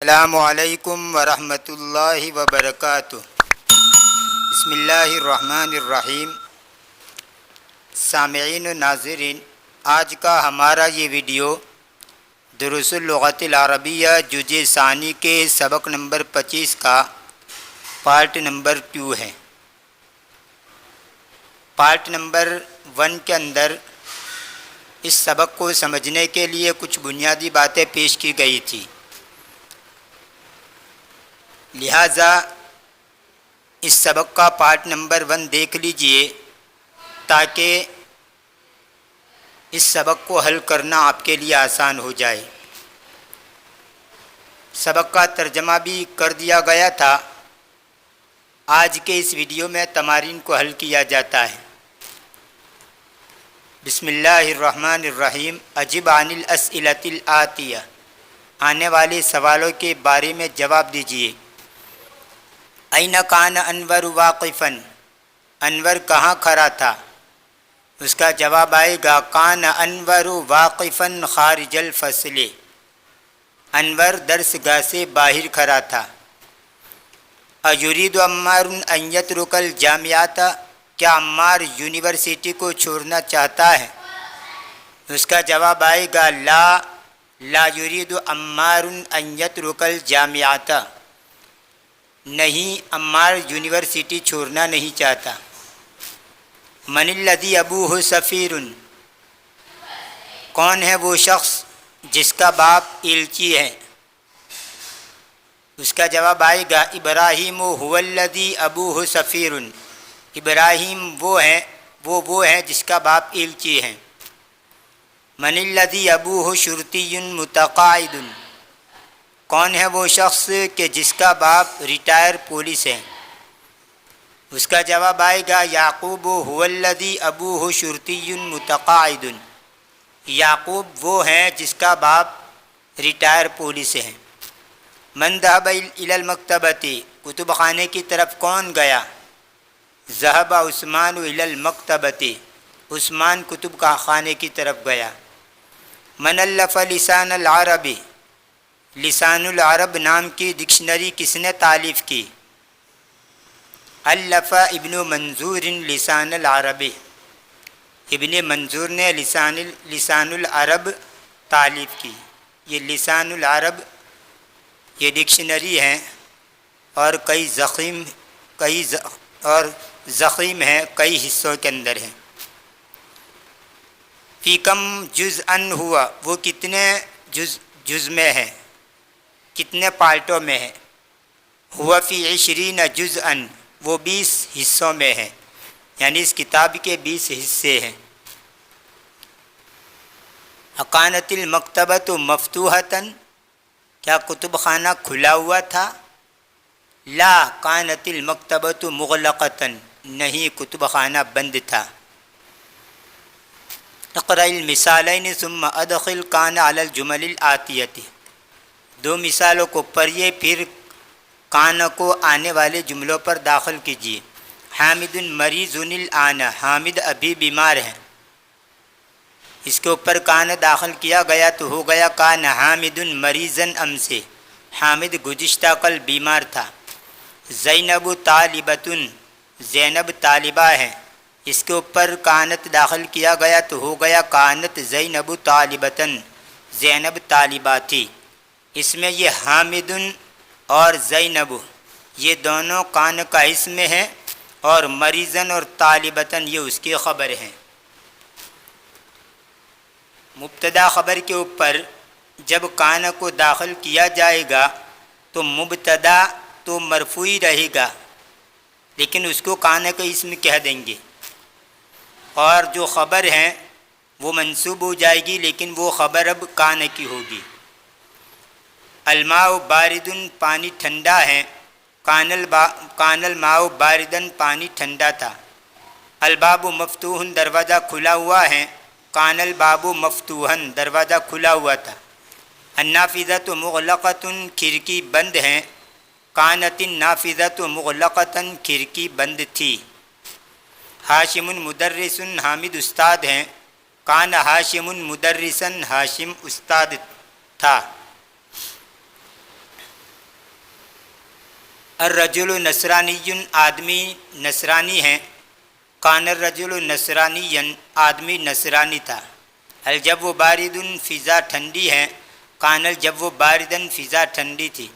السلام علیکم ورحمۃ اللہ وبرکاتہ۔ بسم اللہ الرحمن الرحیم۔ سامعین و ناظرین، آج کا ہمارا یہ ویڈیو دروس اللغت العربیہ جزء ثانی کے سبق نمبر 25 کا پارٹ نمبر 2 ہے۔ پارٹ نمبر 1 کے اندر اس سبق کو سمجھنے کے لیے کچھ بنیادی باتیں پیش کی گئی تھی، لہٰذا اس سبق کا پارٹ نمبر 1 دیکھ لیجئے تاکہ اس سبق کو حل کرنا آپ کے لیے آسان ہو جائے۔ سبق کا ترجمہ بھی کر دیا گیا تھا۔ آج کے اس ویڈیو میں تمارین کو حل کیا جاتا ہے۔ بسم اللہ الرحمن الرحیم۔ اجب عن الاسئلۃ الآتیہ، آنے والے سوالوں کے بارے میں جواب دیجیے۔ این کان انور واقفا، انور کہاں کھڑا تھا؟ اس کا جواب آئے گا کان انور واقفا خارج الفصل، انور درس گاہ سے باہر کھڑا تھا۔ ایرید عمار ان یترک الجامعۃ، کیا عمار یونیورسٹی کو چھوڑنا چاہتا ہے؟ اس کا جواب آئے گا لا یرید عمار ان یترک الجامعۃ، نہیں، عمار یونیورسٹی چھوڑنا نہیں چاہتا۔ من الذی ابوہ سفیر، کون ہے وہ شخص جس کا باپ ایلچی ہے؟ اس کا جواب آئے گا ابراہیم هو الذی ابوہ سفیر، ابراہیم وہ ہے جس کا باپ ایلچی ہے۔ من الذی ابوہ شرطی متقاعد، کون ہے وہ شخص کہ جس کا باپ ریٹائر پولیس ہے؟ اس کا جواب آئے گا یعقوب هو الذی ابوہ شرطی متقاعد، یعقوب وہ ہے جس کا باپ ریٹائر پولیس ہے۔ من ذهب الی المکتبۃ، کتب خانے کی طرف کون گیا؟ ذهب عثمان الی المکتبۃ، عثمان کتب خانے کی طرف گیا۔ من الف لسان العرب، لسان العرب نام کی ڈکشنری کس نے تالیف کی؟ الف ابن منظور لسان العرب، ابن منظور نے لسان العرب تالیف کی۔ یہ لسان العرب یہ ڈکشنری ہے اور ضخیم ہے، کئی حصوں کے اندر ہے۔ فی کم جزءاً ہوا، وہ کتنے جز میں ہے، کتنے پارٹوں میں ہے؟ ہوا فی 20 جزءاً، وہ 20 حصوں میں ہے، یعنی اس کتاب کے 20 حصے ہیں۔ اکانت المکتبۃ مفتوحۃ، کیا کتب خانہ کھلا ہوا تھا؟ لا کانت المکتبۃ مغلقۃ، نہیں، کتب خانہ بند تھا۔ اقرأ المثالین ثم ادخل کان علی الجمل الآتیۃ، دو مثالوں کو پڑھیے پھر کان کو آنے والے جملوں پر داخل کیجیے۔ حامد مریض الآن، حامد ابھی بیمار ہے، اس کے اوپر کان داخل کیا گیا تو ہو گیا کان حامد مریضا امس، حامد گزشتہ کل بیمار تھا۔ زینب طالبۃ، زینب طالبہ ہے، اس کے اوپر کانت داخل کیا گیا تو ہو گیا کانت زینب طالبۃ، زینب طالبہ تھی۔ اس میں یہ حامد اور زینب یہ دونوں کان کا اسم ہے اور مریضن اور طالبتاً یہ اس کی خبر ہیں۔ مبتدا خبر کے اوپر جب کان کو داخل کیا جائے گا تو مبتدا تو مرفوعی رہے گا، لیکن اس کو کان کا اسم کہہ دیں گے، اور جو خبر ہیں وہ منصوب ہو جائے گی، لیکن وہ خبر اب کان کی ہوگی۔ الماء بارد، پانی ٹھنڈا ہے، کان الماء باردن، پانی ٹھنڈا تھا۔ الباب مفتوح، دروازہ کھلا ہوا ہے، کان الباب مفتوحا، دروازہ کھلا ہوا تھا۔ النافذۃ مغلقۃ، کھڑکی بند ہے، کانت النافذۃ مغلقۃ، کھڑکی بند تھی۔ ہاشم مدرس، حامد استاد ہیں، کان ہاشم مدرسا، ہاشم استاد تھا۔ الرجل نصرانی، آدمی نصرانی ہیں، کان الرجل نصرانی، آدمی نصرانی تھا۔ الجو بارد، فضا ٹھنڈی ہے، کان الجو باردن، فضا ٹھنڈی تھی۔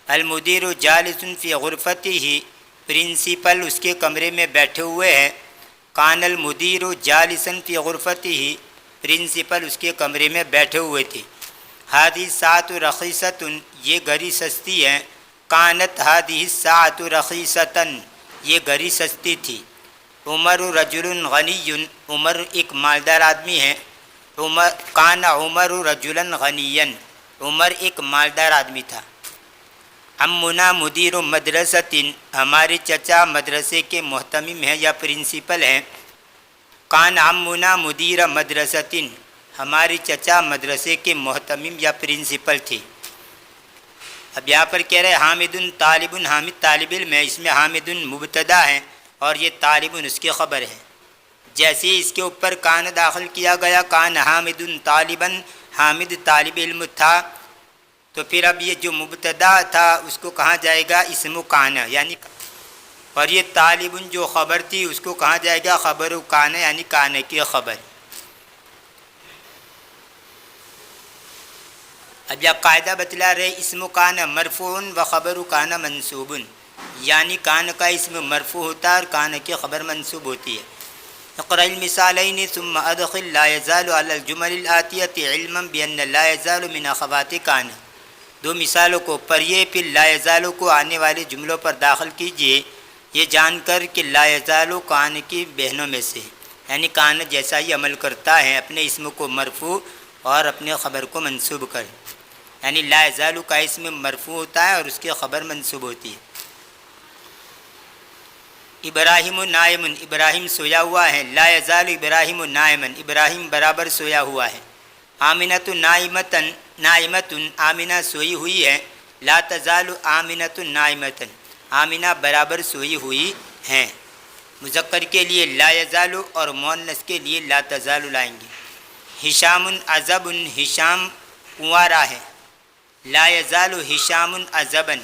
المدیر جالس فی غرفتہ، پرنسپل اس کے کمرے میں بیٹھے ہوئے ہیں، کان المدیر جالسا فی غرفتہ، پرنسپل اس کے کمرے میں بیٹھے ہوئے تھے۔ ہادی ساعت رخیصۃ، یہ گھڑی سستی ہے، کانت ہادی ساعت رخیصۃ، یہ گھڑی سستی تھی۔ عمر رجل غنی، عمر ایک مالدار آدمی ہے، کان عمر رجلا غنیا، عمر ایک مالدار آدمی تھا۔ امنا مدیر مدرسۃ، ہمارے چچا مدرسے کے محتمم ہیں یا پرنسپل ہیں، کان امنا مدیر مدرسۃ، ہمارے چچا مدرسے کے محتمم یا پرنسپل تھے۔ اب یہاں پر کہہ رہے حامد طالب، حامد طالب علم ہے، اس میں حامد مبتدا ہے اور یہ طالب اس کی خبر ہے۔ جیسے اس کے اوپر کان داخل کیا گیا، کان حامد طالبا، حامد طالب علم تھا، تو پھر اب یہ جو مبتدا تھا اس کو کہا جائے گا اسم کان، یعنی، اور یہ طالب جو خبر تھی اس کو کہا جائے گا خبر کان، یعنی کان کی خبر۔ اب یہ قاعدہ بتلا رہے اسم کان مرفوع و خبر کان منصوب، یعنی کان کا اسم مرفوع ہوتا ہے اور کان کی خبر منصوب ہوتی ہے۔ اقرأ المثالین ثم ادخل لا یزال علی الجمل الآتیۃ علما بان لا یزال من اخوات کان، دو مثالوں کو پڑھیے پھر لا یزال کو آنے والے جملوں پر داخل کیجئے، یہ جان کر کہ لا یزال کان کی بہنوں میں سے، یعنی کان جیسا ہی عمل کرتا ہے، اپنے اسم کو مرفوع اور اپنے خبر کو منصوب کر، یعنی لا یزال کا اسم مرفوع ہوتا ہے اور اس کی خبر منصوب ہوتی ہے۔ ابراہیم نائم، ابراہیم سویا ہوا ہے، لا یزال ابراہیم نائما، ابراہیم برابر سویا ہوا ہے۔ آمنۃ نائمۃ، نائمۃ، آمنہ سوئی ہوئی ہے، لا تزال آمنۃ نائمۃ، آمنہ برابر سوئی ہوئی ہیں۔ مذکر کے لیے لا یزال اور مؤنث کے لیے لا تزال لائیں گے۔ ہشام عزب، ہشام کنوارا ہے، لا یزال ہشام عزبا،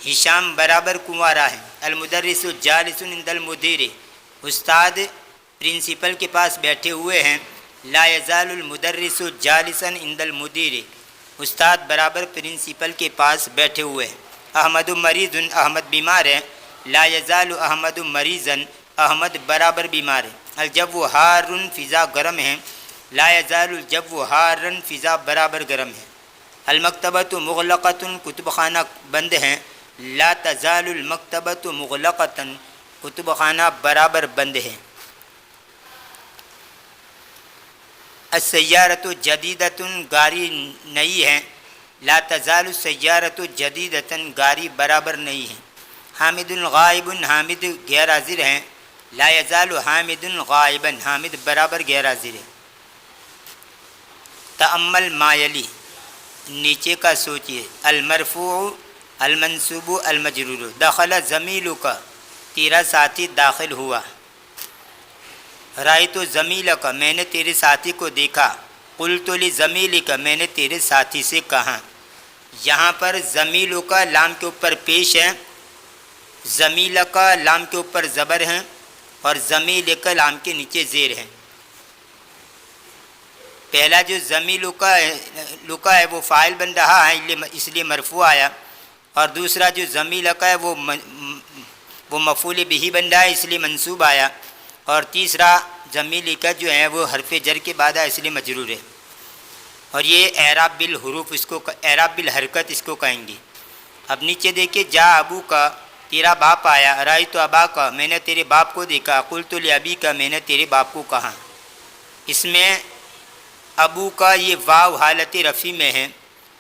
ہشام برابر کنوارا ہے۔ المدرس جالس عند المدیر، استاد پرنسپل کے پاس بیٹھے ہوئے ہیں، لا یزال المدرس جالسا عند المدیر، استاد برابر پرنسپل کے پاس بیٹھے ہوئے ہیں۔ احمد مریض، احمد بیمار ہے، لا یزال احمد مریضا، احمد برابر بیمار ہے۔ الجو حار، فضا گرم ہے، لا یزال الجو حارا، فضا برابر گرم ہے۔ المکتبۃ مغلقۃ، کتب خانہ بند ہیں، لا تزال المکتبۃ مغلقۃ، کتب خانہ برابر بند ہے۔ السیارۃ جدیدۃ، گاڑی نئی ہے، لا تزال السیارۃ جدیدۃ، گاڑی برابر نئی ہے۔ حامد غائب، حامد غیر حاضر ہیں، لا یزال حامد غائبا، حامد برابر غیر حاضر ہے۔ تأمل ما یلی، نیچے کا سوچئے۔ المرفوع، المنصوب، المجرور۔ دخل زمیلک، تیرا ساتھی داخل ہوا۔ رأیت زمیلک، میں نے تیرے ساتھی کو دیکھا۔ قلت لزمیلک، میں نے تیرے ساتھی سے کہا۔ یہاں پر زمیلک لام کے اوپر پیش ہے، زمیلک لام کے اوپر زبر ہے اور زمیلک لام کے نیچے زیر ہے۔ پہلا جو زمیلک ہے وہ فاعل بن رہا ہے، اس لیے مرفوع آیا، اور دوسرا جو زمیلک ہے وہ مفعول بہ بن رہا ہے، اس لیے منصوب آیا، اور تیسرا زمیلک جو ہے وہ حرف جر کے بعد ہے، اس لیے مجرور ہے۔ اور یہ اعراب بالحروف، اس کو اعراب بالحرکت اس کو کہیں گے۔ اب نیچے دیکھیں، جا ابو کا، تیرا باپ آیا۔ رأیت ابا کا، میں نے تیرے باپ کو دیکھا۔ قلت لابی کا، میں نے تیرے باپ کو کہا۔ اس میں ابو کا یہ واو حالت رفع میں ہے،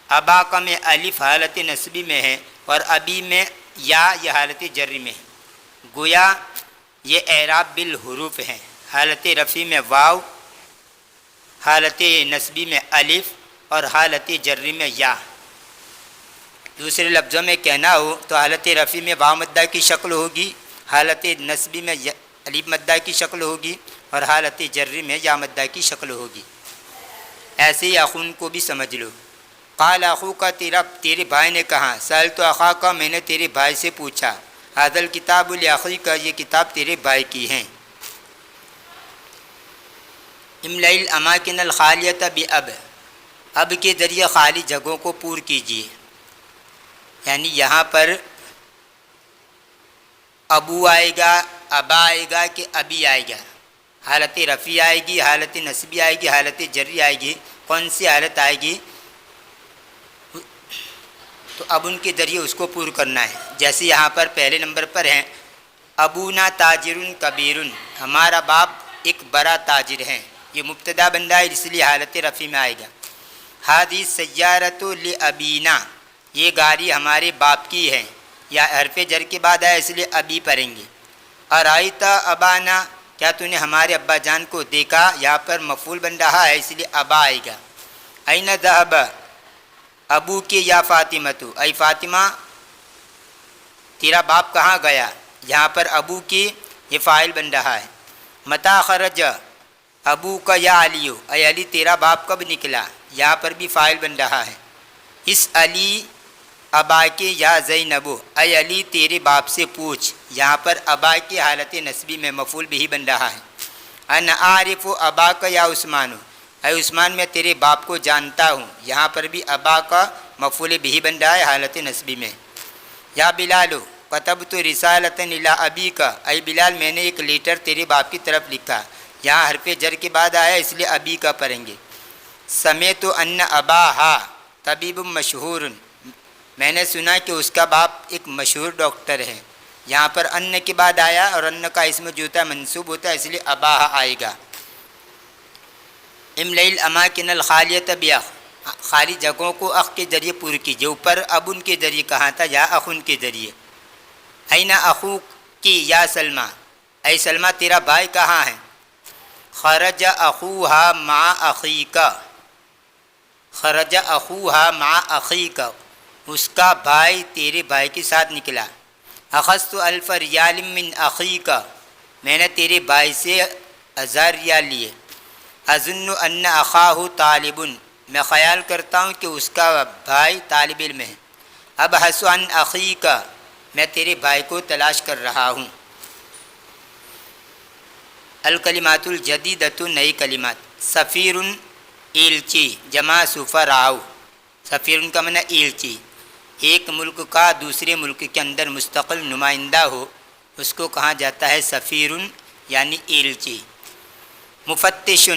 ابا کا میں الف حالت نصبی میں ہے، اور ابی میں یا یہ حالت جر میں ہے۔ گویا یہ اعراب بالحروف ہے، حالت رفع میں واو، حالت نصبی میں الف، اور حالت جر میں یا۔ دوسرے لفظوں میں کہنا ہو تو حالت رفع میں واو مدہ کی شکل ہوگی، حالت نصبی میں الف مدہ کی شکل ہوگی، اور حالت جر میں یا مدہ کی شکل ہوگی۔ ایسے ہی اخون کو بھی سمجھ لو، قال اخوک تیرے بھائی نے کہا سألت اخاک میں نے تیرے بھائی سے پوچھا ھذا الکتاب لاخیک یہ کتاب تیرے بھائی کی ہیں۔ املأ الاماکن الخالیۃ باب اب کے ذریعے خالی جگہوں کو پور کیجیے، یعنی یہاں پر ابو آئے گا، ابا آئے گا کہ ابی آئے گا، حالت رفیع آئے گی، حالت نصبی آئے گی، حالت جری آئے گی، کون سی حالت آئے گی؟ تو اب ان کے ذریعے اس کو پور کرنا ہے۔ جیسے یہاں پر پہلے نمبر پر ہیں ابونا تاجر کبیر، ہمارا باپ ایک بڑا تاجر ہے، یہ مبتدا بن رہا ہے اس لیے حالت رفیع میں آئے گا۔ ہادی سیارۃ لابینا، یہ گاڑی ہمارے باپ کی ہے، یا حرف جر کے بعد آیا اس لیے ابی پڑھیں گے۔ ارائیت ابانا، کیا تو نے ہمارے ابا جان کو دیکھا، یہاں پر مفعول بن رہا ہے اس لیے ابا آئے گا۔ این ذهب ابو کے یا فاطمہ تو، اے فاطمہ تیرا باپ کہاں گیا، یہاں پر ابو کی یہ فاعل بن رہا ہے۔ متی خرج ابو کا یا علی، اے علی تیرا باپ کب نکلا، یہاں پر بھی فاعل بن رہا ہے۔ اس علی ابا کے یا زینب، اے علی تیرے باپ سے پوچھ، یہاں پر ابا کی حالت نسبی میں مفعول بھی بن رہا ہے۔ انا عارف ابا کا یا عثمان، اے عثمان میں تیرے باپ کو جانتا ہوں، یہاں پر بھی ابا کا مفعول بھی بن رہا ہے حالت نسبی میں۔ یا بلال کتبت رسالۃ الی ابیک، اے بلال میں نے ایک لیٹر تیرے باپ کی طرف لکھا، یہاں حرف جر کے بعد آیا اس لیے ابی کا پڑھیں گے۔ سمعت ان اباہا طبیب مشہور، میں نے سنا کہ اس کا باپ ایک مشہور ڈاکٹر ہے، یہاں پر ان کے بعد آیا اور ان کا اسم جو ہوتا ہے منصوب ہوتا ہے اس لیے اباہا آئے گا۔ املأ الاماکن الخالیۃ باخ، خالی جگہوں کو اخ کے ذریعے پور کیجیے، اوپر اب ان کے ذریعے کہاں تھا، یا اخن کے ذریعے۔ این اخوک کی یا سلمہ، اے سلمہ تیرا بھائی کہاں ہے۔ خرج اخوہا مع اخیک، خرج اخوہا مع اخیک، اس کا بھائی تیرے بھائی کے ساتھ نکلا۔ اخذت الف ریال من اخیک، میں نے تیرے بھائی سے 1000 ریال لیے۔ اظن ان اخاہ طالب، میں خیال کرتا ہوں کہ اس کا بھائی طالب علم ہے۔ ابحث عن اخیک، میں تیرے بھائی کو تلاش کر رہا ہوں۔ الکلمات الجدیدۃ، نئی کلمات۔ سفیر ایلچی جمع سفراء، سفیر کا معنی ایلچی، ایک ملک کا دوسرے ملک کے اندر مستقل نمائندہ ہو اس کو کہا جاتا ہے سفیر یعنی ایلچی۔ مفتش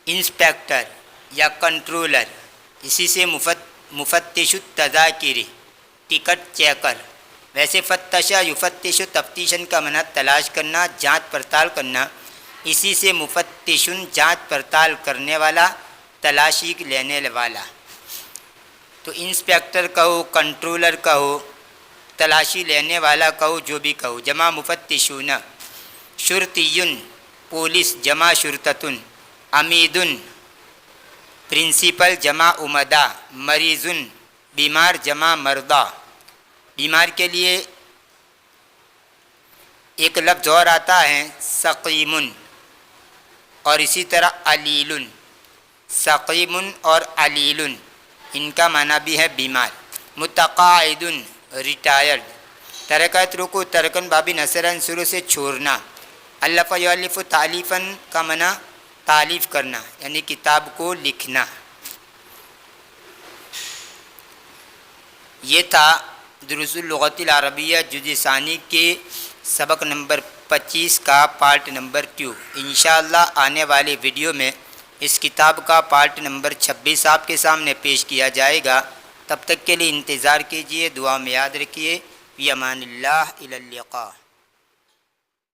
انسپیکٹر یا کنٹرولر، اسی سے مفتش التذاکر ٹکٹ چیکر۔ ویسے فتش یفتش تفتیشن کا معنی تلاش کرنا، جانچ پڑتال کرنا، اسی سے مفتش جانچ پڑتال کرنے والا، تلاشی لینے والا۔ تو انسپیکٹر کہو، کنٹرولر کہو، تلاشی لینے والا کہو، جو بھی کہو، جمع مفتشون۔ شرطی پولیس جمع شرطتن۔ امیدن پرنسپل جمع امدا۔ مریضن بیمار جمع مرضا۔ بیمار کے لیے ایک لفظ اور آتا ہے سقیم، اور اسی طرح علیل۔ سقیم اور علیل ان کا معنی بھی ہے بیمار۔ متقاعد ریٹائرڈ۔ ترکت رکو ترکن بابی نصرن شروع سے چھوڑنا۔ الف یؤلف تعلیفاً کا معنی تعلیف کرنا یعنی کتاب کو لکھنا۔ یہ تھا دروس اللغۃ العربیہ جزء ثانی کے سبق نمبر 25 کا پارٹ نمبر 2۔ انشاءاللہ آنے والے ویڈیو میں اس کتاب کا پارٹ نمبر 26 آپ کے سامنے پیش کیا جائے گا۔ تب تک کے لیے انتظار کیجیے، دعا میں یاد رکھیے۔ فی امان اللہ، الی اللقاء۔